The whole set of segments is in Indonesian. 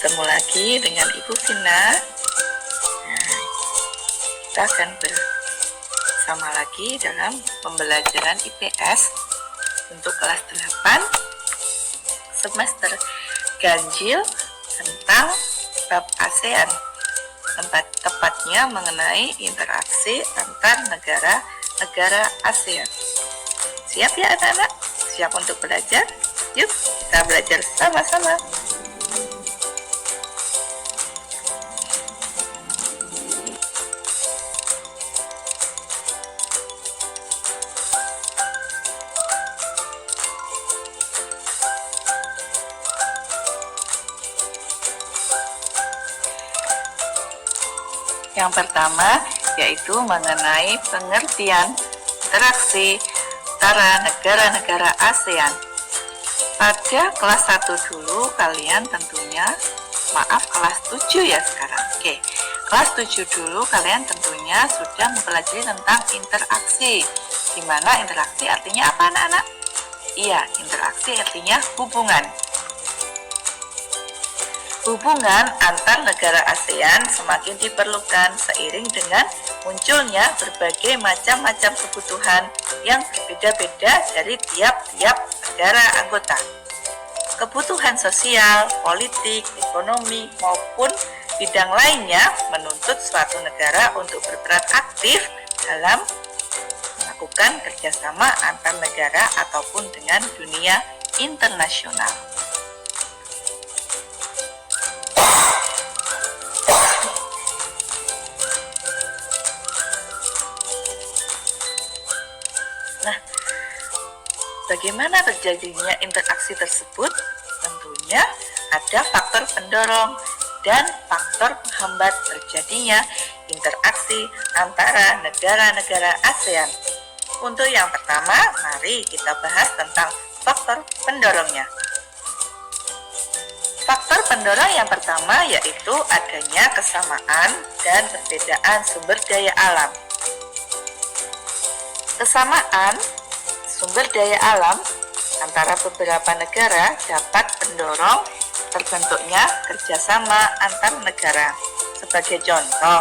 Ketemu lagi dengan Ibu Vina. Kita akan bersama lagi dalam pembelajaran IPS untuk kelas 8 semester ganjil tentang bab ASEAN, tepatnya mengenai interaksi antar negara ASEAN. Siap ya anak-anak? Siap untuk belajar? Yuk kita belajar sama-sama. Yang pertama yaitu mengenai pengertian interaksi antara negara-negara ASEAN. Pada kelas 1 dulu kalian tentunya, kelas 7 ya sekarang. Oke, kelas 7 dulu kalian tentunya sudah mempelajari tentang interaksi. Dimana interaksi artinya apa anak-anak? Iya, interaksi artinya hubungan. Hubungan antar negara ASEAN semakin diperlukan seiring dengan munculnya berbagai macam-macam kebutuhan yang berbeda-beda dari tiap-tiap negara anggota. Kebutuhan sosial, politik, ekonomi, maupun bidang lainnya menuntut suatu negara untuk berperan aktif dalam melakukan kerjasama antar negara ataupun dengan dunia internasional. Nah, bagaimana terjadinya interaksi tersebut? Tentunya ada faktor pendorong dan faktor penghambat terjadinya interaksi antara negara-negara ASEAN. Untuk yang pertama, mari kita bahas tentang faktor pendorongnya. Faktor pendorong yang pertama yaitu adanya kesamaan dan perbedaan sumber daya alam. Kesamaan sumber daya alam antara beberapa negara dapat mendorong terbentuknya kerjasama antar negara. Sebagai contoh,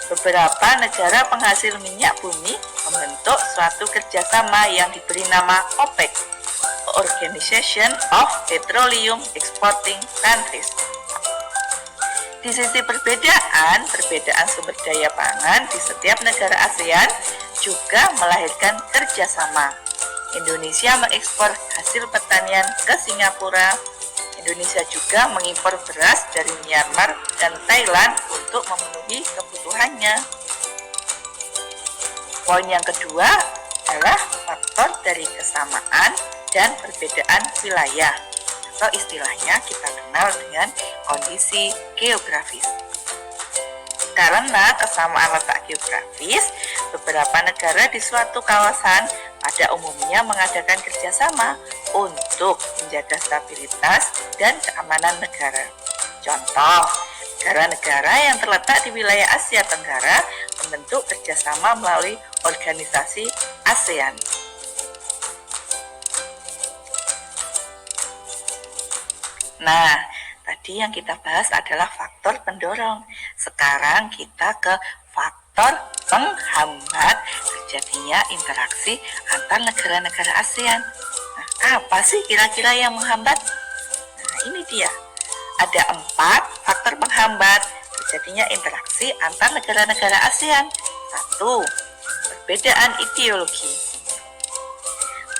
beberapa negara penghasil minyak bumi membentuk suatu kerjasama yang diberi nama OPEC, Organization of Petroleum Exporting Countries. Di sisi perbedaan sumber daya pangan di setiap negara ASEAN juga melahirkan kerjasama. Indonesia mengekspor hasil pertanian ke Singapura. Indonesia juga mengimpor beras dari Myanmar dan Thailand untuk memenuhi kebutuhannya. Poin yang kedua adalah faktor dari kesamaan dan perbedaan wilayah, atau istilahnya kita kenal dengan kondisi geografis. Karena kesamaan letak geografis, beberapa negara di suatu kawasan pada umumnya mengadakan kerjasama untuk menjaga stabilitas dan keamanan negara. Contoh, negara-negara yang terletak di wilayah Asia Tenggara membentuk kerjasama melalui organisasi ASEAN. Nah, tadi yang kita bahas adalah faktor pendorong. Sekarang kita ke faktor penghambat terjadinya interaksi antar negara-negara ASEAN. Nah, apa sih kira-kira yang menghambat? Nah, ini dia. Ada 4 faktor penghambat terjadinya interaksi antar negara-negara ASEAN. 1. Perbedaan ideologi.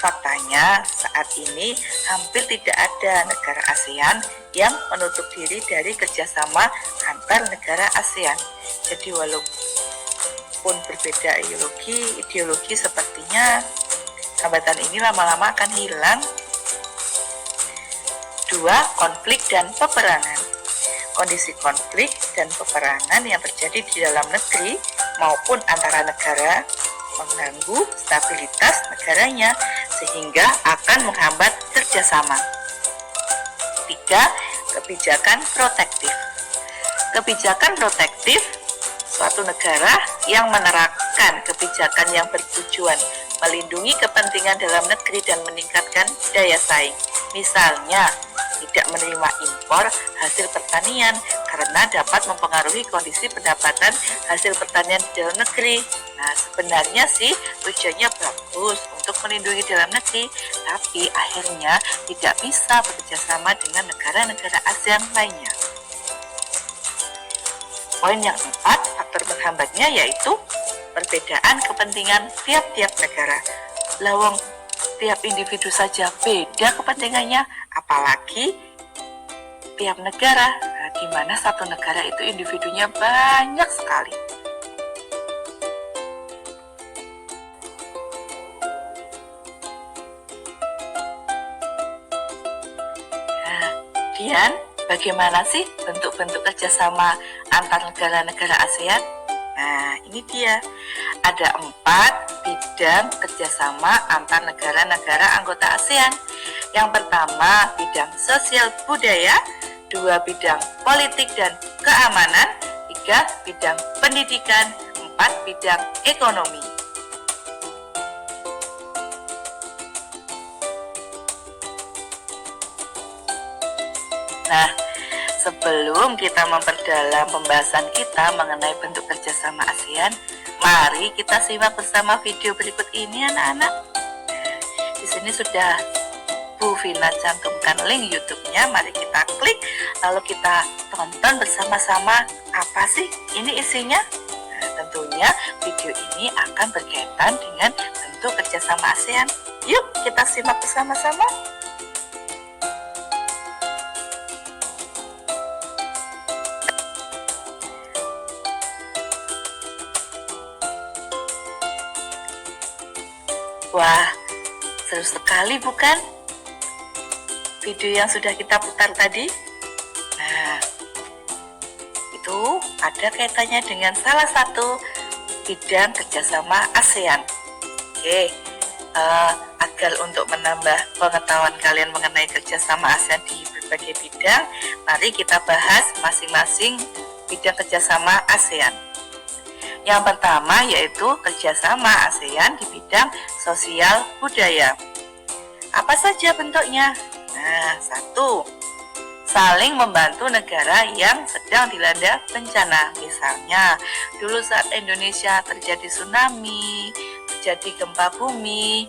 Faktanya, saat ini hampir tidak ada negara ASEAN yang menutup diri dari kerjasama antar negara ASEAN. Jadi walaupun berbeda ideologi sepertinya hambatan ini lama-lama akan hilang. 2. Konflik dan peperangan. Kondisi konflik dan peperangan yang terjadi di dalam negeri maupun antara negara mengganggu stabilitas negaranya sehingga akan menghambat kerjasama. 3. Kebijakan protektif. Kebijakan protektif suatu negara yang menerapkan kebijakan yang bertujuan melindungi kepentingan dalam negeri dan meningkatkan daya saing. Misalnya, tidak menerima impor hasil pertanian karena dapat mempengaruhi kondisi pendapatan hasil pertanian di dalam negeri. Nah, sebenarnya sih tujuannya bagus untuk melindungi dalam negeri, tapi akhirnya tidak bisa bekerja sama dengan negara-negara ASEAN lainnya. Poin yang keempat, faktor penghambatnya yaitu perbedaan kepentingan tiap-tiap negara. Lawang tiap individu saja beda kepentingannya, apalagi tiap negara. Nah, di mana satu negara itu individunya banyak sekali. Nah, kemudian bagaimana sih bentuk-bentuk kerjasama antar negara-negara ASEAN? Nah, ini dia. Ada 4 bidang kerjasama antar negara-negara anggota ASEAN. Yang pertama, bidang sosial budaya. 2, bidang politik dan keamanan. 3, bidang pendidikan. 4, bidang ekonomi. Nah, sebelum kita memperdalam pembahasan kita mengenai bentuk kerjasama ASEAN, mari kita simak bersama video berikut ini, anak-anak. Di sini sudah Bu Vina cantumkan link YouTube-nya. Mari kita klik, lalu kita tonton bersama-sama apa sih ini isinya. Nah, tentunya video ini akan berkaitan dengan bentuk kerjasama ASEAN. Yuk kita simak bersama-sama. Wah, seru sekali bukan? Video yang sudah kita putar tadi. Nah, itu ada kaitannya dengan salah satu bidang kerjasama ASEAN. Oke, agar untuk menambah pengetahuan kalian mengenai kerjasama ASEAN di berbagai bidang, mari kita bahas masing-masing bidang kerjasama ASEAN. Yang pertama yaitu kerjasama ASEAN di bidang sosial budaya. Apa saja bentuknya? Nah, 1, saling membantu negara yang sedang dilanda bencana. Misalnya, dulu saat Indonesia terjadi tsunami, terjadi gempa bumi,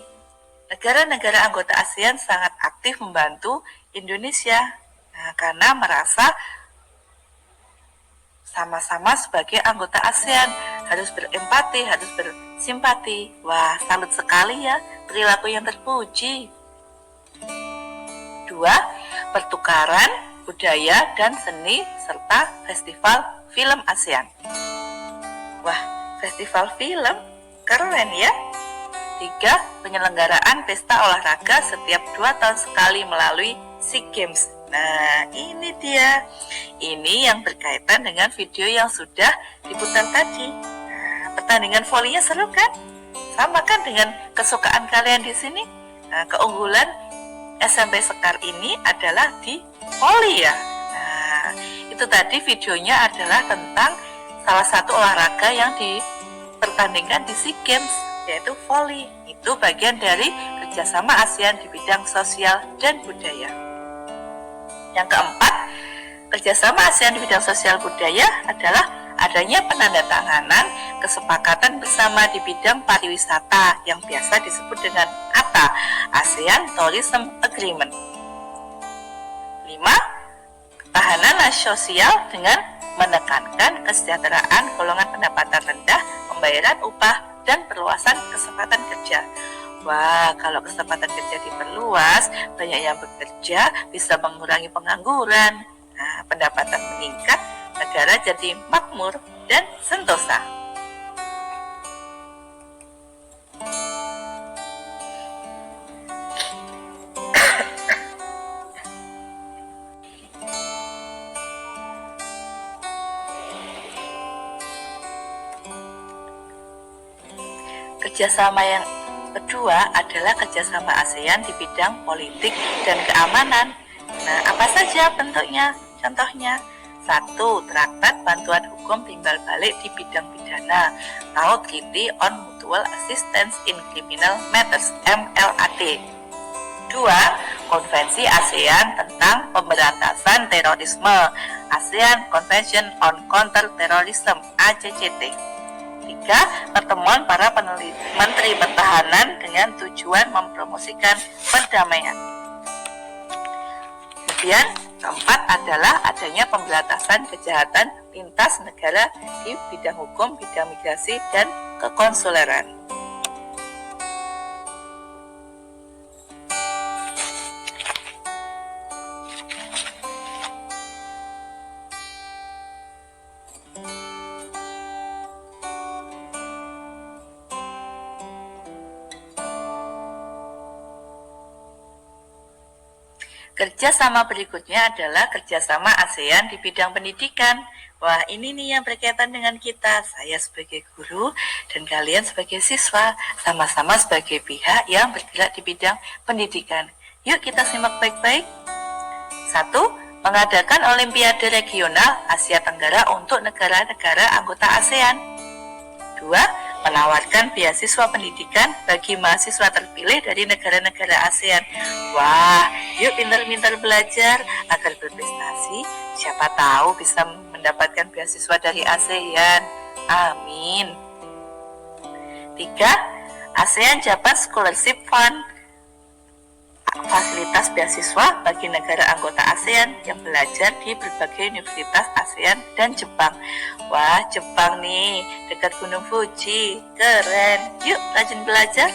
negara-negara anggota ASEAN sangat aktif membantu Indonesia. Nah, karena merasa sama-sama sebagai anggota ASEAN harus berempati, harus bersimpati. Wah, salut sekali ya, perilaku yang terpuji. 2, pertukaran budaya dan seni serta festival film ASEAN. Wah, festival film keren ya. 3, penyelenggaraan pesta olahraga setiap 2 tahun sekali melalui SEA Games. Nah, ini dia. Ini yang berkaitan dengan video yang sudah diputar tadi. Nah, pertandingan volinya seru kan? Sama kan dengan kesukaan kalian di sini? Nah, keunggulan SMP Sekar ini adalah di voli ya. Nah, itu tadi videonya adalah tentang salah satu olahraga yang dipertandingkan di SEA Games, yaitu voli. Itu bagian dari kerjasama ASEAN di bidang sosial dan budaya. Yang keempat, kerjasama ASEAN di bidang sosial budaya adalah adanya penandatanganan kesepakatan bersama di bidang pariwisata yang biasa disebut dengan ATA, ASEAN Tourism Agreement. 5, ketahanan sosial dengan menekankan kesejahteraan golongan pendapatan rendah, pembayaran upah, dan perluasan kesempatan kerja. Wah, kalau kesempatan kerja diperluas, banyak yang bekerja, bisa mengurangi pengangguran. Nah, pendapatan meningkat, negara jadi makmur dan sentosa. Kerjasama yang kedua adalah kerjasama ASEAN di bidang politik dan keamanan. Nah, apa saja bentuknya? Contohnya, 1. Traktat Bantuan Hukum Timbal Balik di Bidang Pidana atau Treaty on Mutual Assistance in Criminal Matters (MLAT). 2. Konvensi ASEAN tentang Pemberantasan Terorisme, ASEAN Convention on Counter-Terrorism (ACCT). 3. Pertemuan para Menteri Pertahanan dengan tujuan mempromosikan perdamaian. Kemudian keempat adalah adanya pemberantasan kejahatan lintas negara di bidang hukum, bidang migrasi, dan kekonsuleran. Kerjasama berikutnya adalah kerjasama ASEAN di bidang pendidikan. Wah, ini nih yang berkaitan dengan kita. Saya sebagai guru dan kalian sebagai siswa, sama-sama sebagai pihak yang bergerak di bidang pendidikan. Yuk kita simak baik-baik. 1. Mengadakan Olimpiade Regional Asia Tenggara untuk negara-negara anggota ASEAN. 2. Menawarkan beasiswa pendidikan bagi mahasiswa terpilih dari negara-negara ASEAN. Wah, yuk pintar-pintar belajar agar berprestasi. Siapa tahu bisa mendapatkan beasiswa dari ASEAN. Amin. 3. ASEAN Japan Scholarship Fund, fasilitas beasiswa bagi negara anggota ASEAN yang belajar di berbagai universitas ASEAN dan Jepang. Wah, Jepang nih, dekat Gunung Fuji. Keren. Yuk, rajin belajar.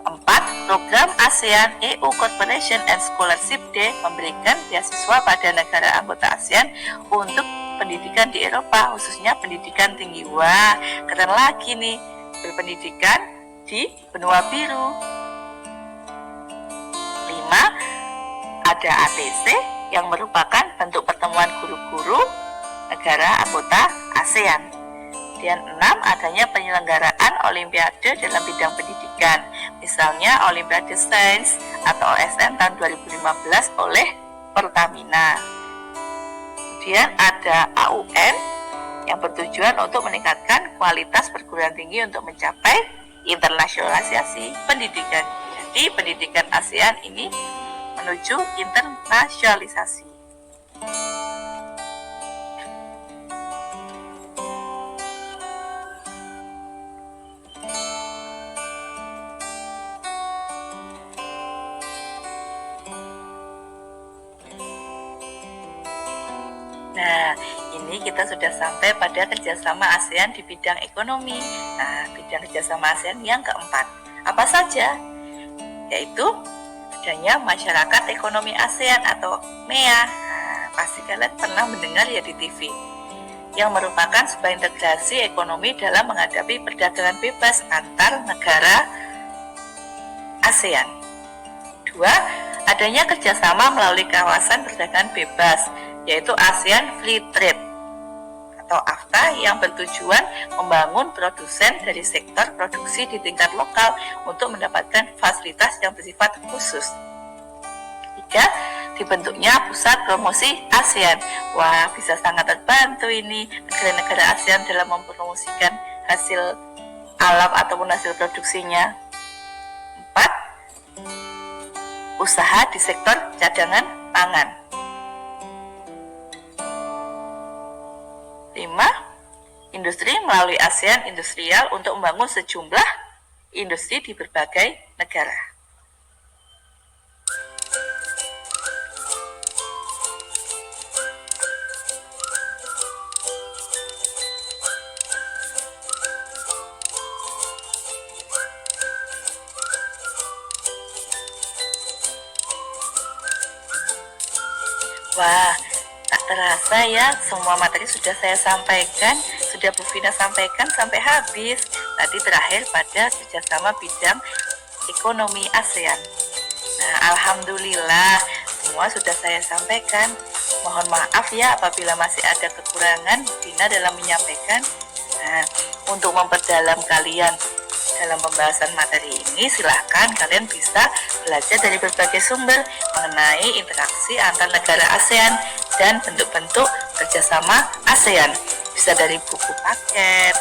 4. Program ASEAN EU Cooperation and Scholarship Day memberikan beasiswa pada negara anggota ASEAN untuk pendidikan di Eropa, khususnya pendidikan tinggi. Wah, keren lagi nih, berpendidikan di benua biru. 5. Ada ATC yang merupakan bentuk pertemuan guru-guru negara anggota ASEAN. Dan 6. Adanya penyelenggaraan Olimpiade dalam bidang pendidikan, misalnya Olimpiade Sains atau OSN tahun 2015 oleh Pertamina. Kemudian ada AUN yang bertujuan untuk meningkatkan kualitas perguruan tinggi untuk mencapai internasionalisasi pendidikan. Jadi pendidikan ASEAN ini menuju internasionalisasi. Nah, ini kita sudah sampai pada kerjasama ASEAN di bidang ekonomi. Nah, bidang kerjasama ASEAN yang keempat, apa saja? Yaitu adanya Masyarakat Ekonomi ASEAN atau MEA. Nah, pasti kalian pernah mendengar ya di TV, yang merupakan sebuah integrasi ekonomi dalam menghadapi perdagangan bebas antar negara ASEAN. 2. Adanya kerjasama melalui kawasan perdagangan bebas, yaitu ASEAN Free Trade atau AFTA, yang bertujuan membangun produsen dari sektor produksi di tingkat lokal untuk mendapatkan fasilitas yang bersifat khusus. 3. Dibentuknya Pusat Promosi ASEAN. Wah, bisa sangat terbantu ini negara-negara ASEAN dalam mempromosikan hasil alam ataupun hasil produksinya. 4. Usaha di sektor cadangan pangan. 5. Industri melalui ASEAN Industrial untuk membangun sejumlah industri di berbagai negara. Wah, tak terasa ya, semua materi sudah saya sampaikan, sudah Bu Vina sampaikan sampai habis. Tadi terakhir pada kerjasama bidang ekonomi ASEAN. Nah, alhamdulillah semua sudah saya sampaikan. Mohon maaf ya apabila masih ada kekurangan Vina dalam menyampaikan. Nah, untuk memperdalam kalian dalam pembahasan materi ini, silahkan kalian bisa belajar dari berbagai sumber mengenai interaksi antar negara ASEAN dan bentuk-bentuk kerjasama ASEAN. Bisa dari buku paket,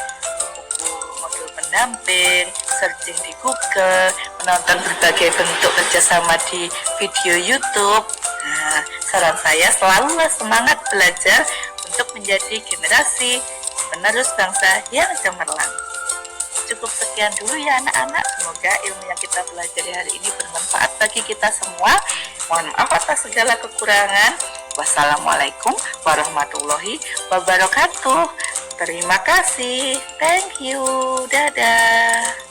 buku modul mendamping, searching di Google, menonton berbagai bentuk kerjasama di video YouTube. Nah, saran saya selalulah semangat belajar untuk menjadi generasi penerus bangsa yang cemerlang. Cukup sekian dulu ya anak-anak. Semoga ilmu yang kita pelajari hari ini bermanfaat bagi kita semua. Mohon maaf atas segala kekurangan. Wassalamualaikum warahmatullahi wabarakatuh. Terima kasih. Thank you. Dadah.